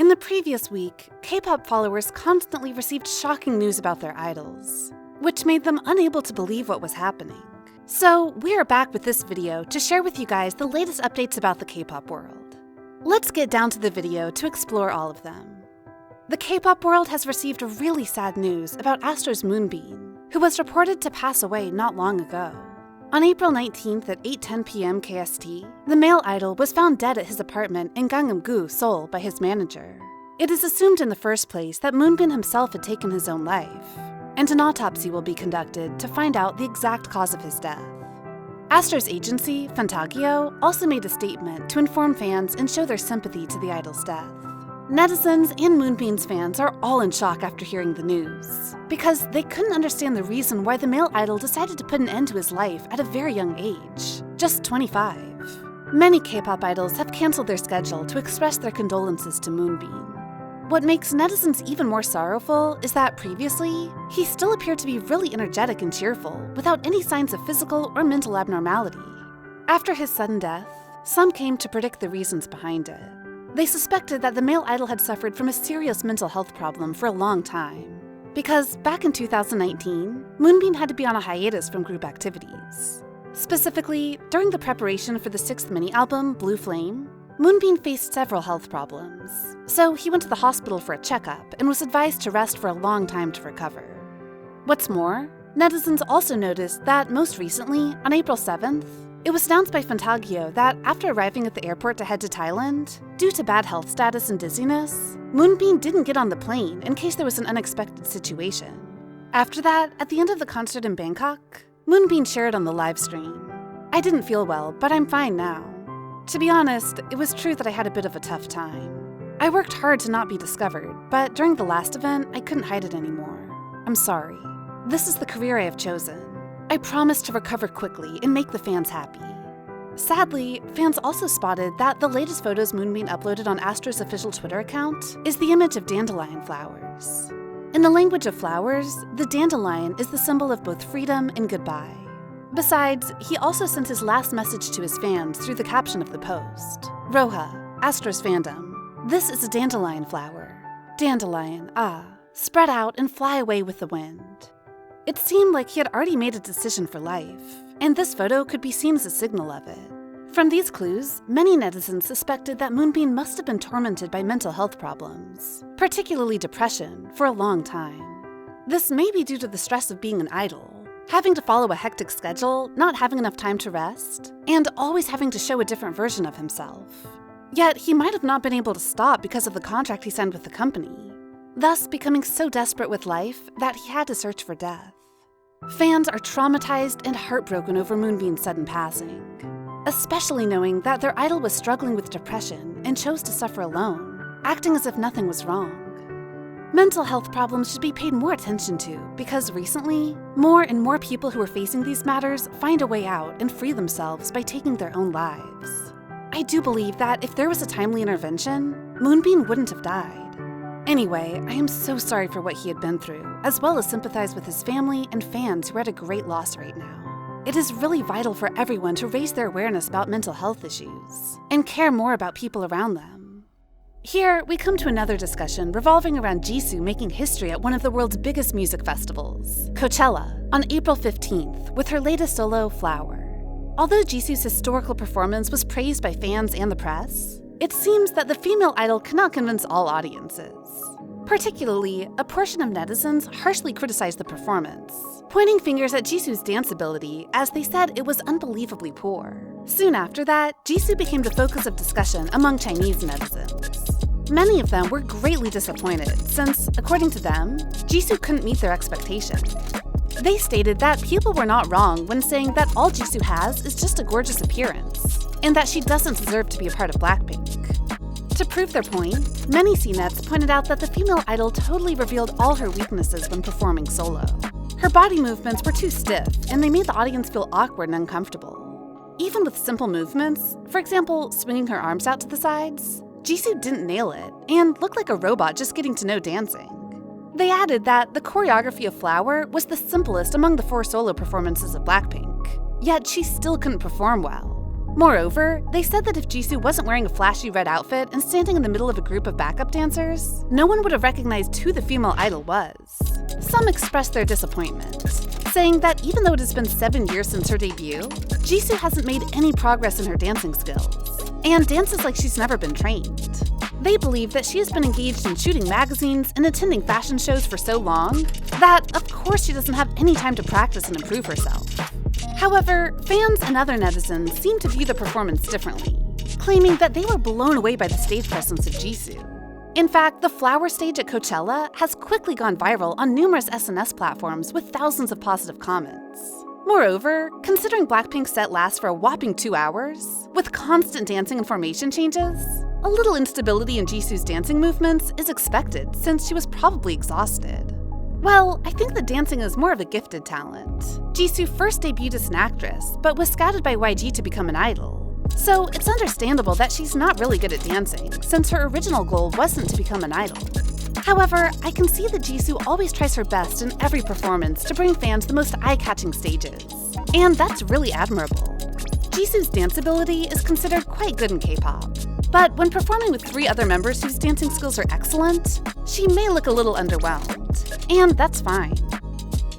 In the previous week, K-pop followers constantly received shocking news about their idols, which made them unable to believe what was happening. So we're back with this video to share with you guys the latest updates about the K-pop world. Let's get down to the video to explore all of them. The K-pop world has received really sad news about Astro's Moonbin, who was reported to pass away not long ago. On April 19th at 8:10 p.m. KST, the male idol was found dead at his apartment in Gangnam-gu, Seoul by his manager. It is assumed in the first place that Moonbin himself had taken his own life, and an autopsy will be conducted to find out the exact cause of his death. Astro's agency, Fantagio, also made a statement to inform fans and show their sympathy to the idol's death. Netizens and Moonbin's fans are all in shock after hearing the news, because they couldn't understand the reason why the male idol decided to put an end to his life at a very young age, just 25. Many K-pop idols have canceled their schedule to express their condolences to Moonbin. What makes netizens even more sorrowful is that previously, he still appeared to be really energetic and cheerful, without any signs of physical or mental abnormality. After his sudden death, some came to predict the reasons behind it. They suspected that the male idol had suffered from a serious mental health problem for a long time, because back in 2019, Moonbin had to be on a hiatus from group activities. Specifically, during the preparation for the 6th mini-album, Blue Flame, Moonbin faced several health problems, so he went to the hospital for a checkup and was advised to rest for a long time to recover. What's more, netizens also noticed that most recently, on April 7th, it was announced by Fantagio that after arriving at the airport to head to Thailand, due to bad health status and dizziness, Moonbin didn't get on the plane in case there was an unexpected situation. After that, at the end of the concert in Bangkok, Moonbin shared on the live stream, "I didn't feel well, but I'm fine now. To be honest, it was true that I had a bit of a tough time. I worked hard to not be discovered, but during the last event, I couldn't hide it anymore. I'm sorry. This is the career I have chosen. I promise to recover quickly and make the fans happy." Sadly, fans also spotted that the latest photos Moonbin uploaded on Astro's official Twitter account is the image of dandelion flowers. In the language of flowers, the dandelion is the symbol of both freedom and goodbye. Besides, he also sent his last message to his fans through the caption of the post. "Roha, Astro's fandom, this is a dandelion flower. Dandelion, spread out and fly away with the wind." It seemed like he had already made a decision for life, and this photo could be seen as a signal of it. From these clues, many netizens suspected that Moonbin must have been tormented by mental health problems, particularly depression, for a long time. This may be due to the stress of being an idol, having to follow a hectic schedule, not having enough time to rest, and always having to show a different version of himself. Yet he might have not been able to stop because of the contract he signed with the company, thus becoming so desperate with life that he had to search for death. Fans are traumatized and heartbroken over Moonbin's sudden passing, especially knowing that their idol was struggling with depression and chose to suffer alone, acting as if nothing was wrong. Mental health problems should be paid more attention to because recently, more and more people who are facing these matters find a way out and free themselves by taking their own lives. I do believe that if there was a timely intervention, Moonbin wouldn't have died. Anyway, I am so sorry for what he had been through, as well as sympathize with his family and fans who are at a great loss right now. It is really vital for everyone to raise their awareness about mental health issues and care more about people around them. Here, we come to another discussion revolving around Jisoo making history at one of the world's biggest music festivals, Coachella, on April 15th, with her latest solo, Flower. Although Jisoo's historical performance was praised by fans and the press, it seems that the female idol cannot convince all audiences. Particularly, a portion of netizens harshly criticized the performance, pointing fingers at Jisoo's dance ability as they said it was unbelievably poor. Soon after that, Jisoo became the focus of discussion among Chinese netizens. Many of them were greatly disappointed since, according to them, Jisoo couldn't meet their expectations. They stated that people were not wrong when saying that all Jisoo has is just a gorgeous appearance, and that she doesn't deserve to be a part of Blackpink. To prove their point, many CNETs pointed out that the female idol totally revealed all her weaknesses when performing solo. Her body movements were too stiff, and they made the audience feel awkward and uncomfortable. Even with simple movements, for example, swinging her arms out to the sides, Jisoo didn't nail it and looked like a robot just getting to know dancing. They added that the choreography of Flower was the simplest among the 4 solo performances of Blackpink, yet she still couldn't perform well. Moreover, they said that if Jisoo wasn't wearing a flashy red outfit and standing in the middle of a group of backup dancers, no one would have recognized who the female idol was. Some expressed their disappointment, saying that even though it has been 7 years since her debut, Jisoo hasn't made any progress in her dancing skills, and dances like she's never been trained. They believe that she has been engaged in shooting magazines and attending fashion shows for so long that, of course, she doesn't have any time to practice and improve herself. However, fans and other netizens seem to view the performance differently, claiming that they were blown away by the stage presence of Jisoo. In fact, the flower stage at Coachella has quickly gone viral on numerous SNS platforms with thousands of positive comments. Moreover, considering Blackpink's set lasts for a whopping 2 hours, with constant dancing and formation changes, a little instability in Jisoo's dancing movements is expected since she was probably exhausted. Well, I think that dancing is more of a gifted talent. Jisoo first debuted as an actress, but was scouted by YG to become an idol. So it's understandable that she's not really good at dancing, since her original goal wasn't to become an idol. However, I can see that Jisoo always tries her best in every performance to bring fans the most eye-catching stages, and that's really admirable. Jisoo's dance ability is considered quite good in K-pop, but when performing with 3 other members whose dancing skills are excellent, she may look a little underwhelmed, and that's fine.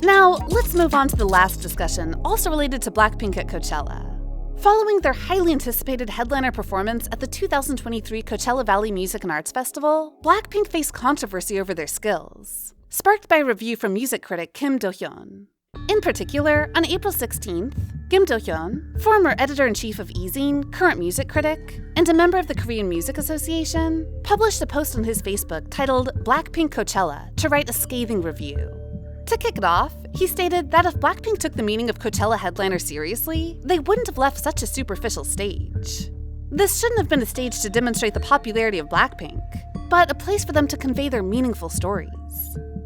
Now, let's move on to the last discussion, also related to Blackpink at Coachella. Following their highly anticipated headliner performance at the 2023 Coachella Valley Music and Arts Festival, Blackpink faced controversy over their skills, sparked by a review from music critic Kim Do-hyun. In particular, on April 16th, Kim Do-hyun, former editor-in-chief of E-zine, current music critic, and a member of the Korean Music Association, published a post on his Facebook titled Blackpink Coachella to write a scathing review. To kick it off, he stated that if Blackpink took the meaning of Coachella headliner seriously, they wouldn't have left such a superficial stage. This shouldn't have been a stage to demonstrate the popularity of Blackpink, but a place for them to convey their meaningful stories.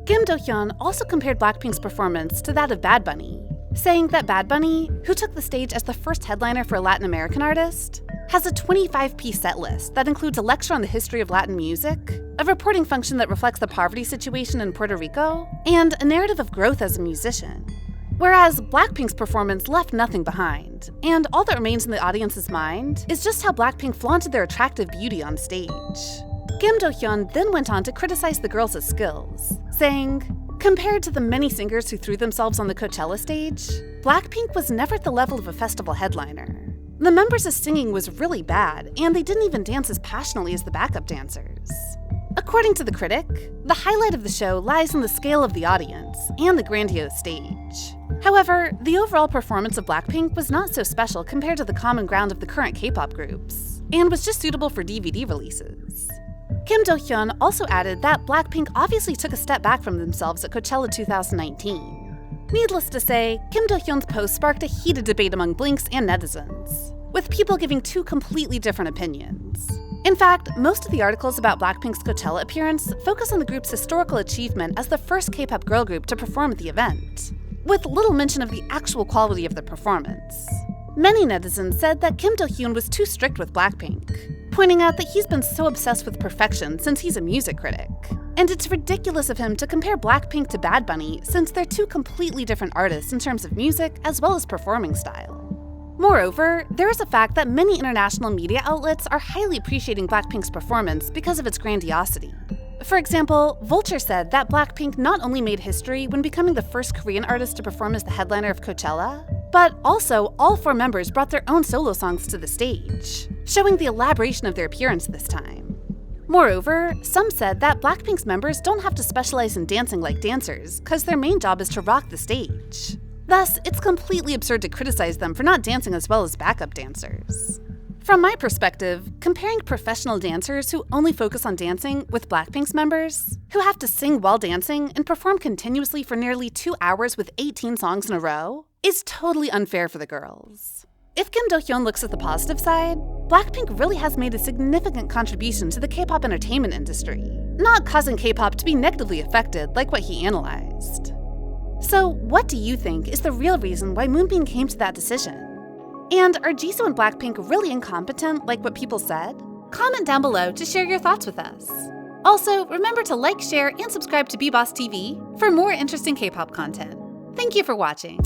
Kim Do-hyun also compared Blackpink's performance to that of Bad Bunny, saying that Bad Bunny, who took the stage as the first headliner for a Latin American artist, has a 25-piece set list that includes a lecture on the history of Latin music, a reporting function that reflects the poverty situation in Puerto Rico, and a narrative of growth as a musician. Whereas Blackpink's performance left nothing behind, and all that remains in the audience's mind is just how Blackpink flaunted their attractive beauty on stage. Kim Do-hyun then went on to criticize the girls' skills, saying, "Compared to the many singers who threw themselves on the Coachella stage, Blackpink was never at the level of a festival headliner. The members' singing was really bad, and they didn't even dance as passionately as the backup dancers." According to the critic, the highlight of the show lies in the scale of the audience and the grandiose stage. However, the overall performance of Blackpink was not so special compared to the common ground of the current K-pop groups, and was just suitable for DVD releases. Kim Do-hyun also added that Blackpink obviously took a step back from themselves at Coachella 2019. Needless to say, Kim Do-hyun's post sparked a heated debate among Blinks and netizens, with people giving 2 completely different opinions. In fact, most of the articles about Blackpink's Coachella appearance focus on the group's historical achievement as the first K-pop girl group to perform at the event, with little mention of the actual quality of the performance. Many netizens said that Kim Do-hyun was too strict with Blackpink, pointing out that he's been so obsessed with perfection since he's a music critic. And it's ridiculous of him to compare Blackpink to Bad Bunny since they're 2 completely different artists in terms of music as well as performing style. Moreover, there is a fact that many international media outlets are highly appreciating Blackpink's performance because of its grandiosity. For example, Vulture said that Blackpink not only made history when becoming the first Korean artist to perform as the headliner of Coachella, but also all 4 members brought their own solo songs to the stage, showing the elaboration of their appearance this time. Moreover, some said that Blackpink's members don't have to specialize in dancing like dancers, because their main job is to rock the stage. Thus, it's completely absurd to criticize them for not dancing as well as backup dancers. From my perspective, comparing professional dancers who only focus on dancing with Blackpink's members, who have to sing while dancing and perform continuously for nearly 2 hours with 18 songs in a row, is totally unfair for the girls. If Kim Do-hyun looks at the positive side, Blackpink really has made a significant contribution to the K-pop entertainment industry, not causing K-pop to be negatively affected like what he analyzed. So, what do you think is the real reason why Moonbin came to that decision? And are Jisoo and Blackpink really incompetent like what people said? Comment down below to share your thoughts with us. Also, remember to like, share, and subscribe to BeBoss TV for more interesting K-pop content. Thank you for watching.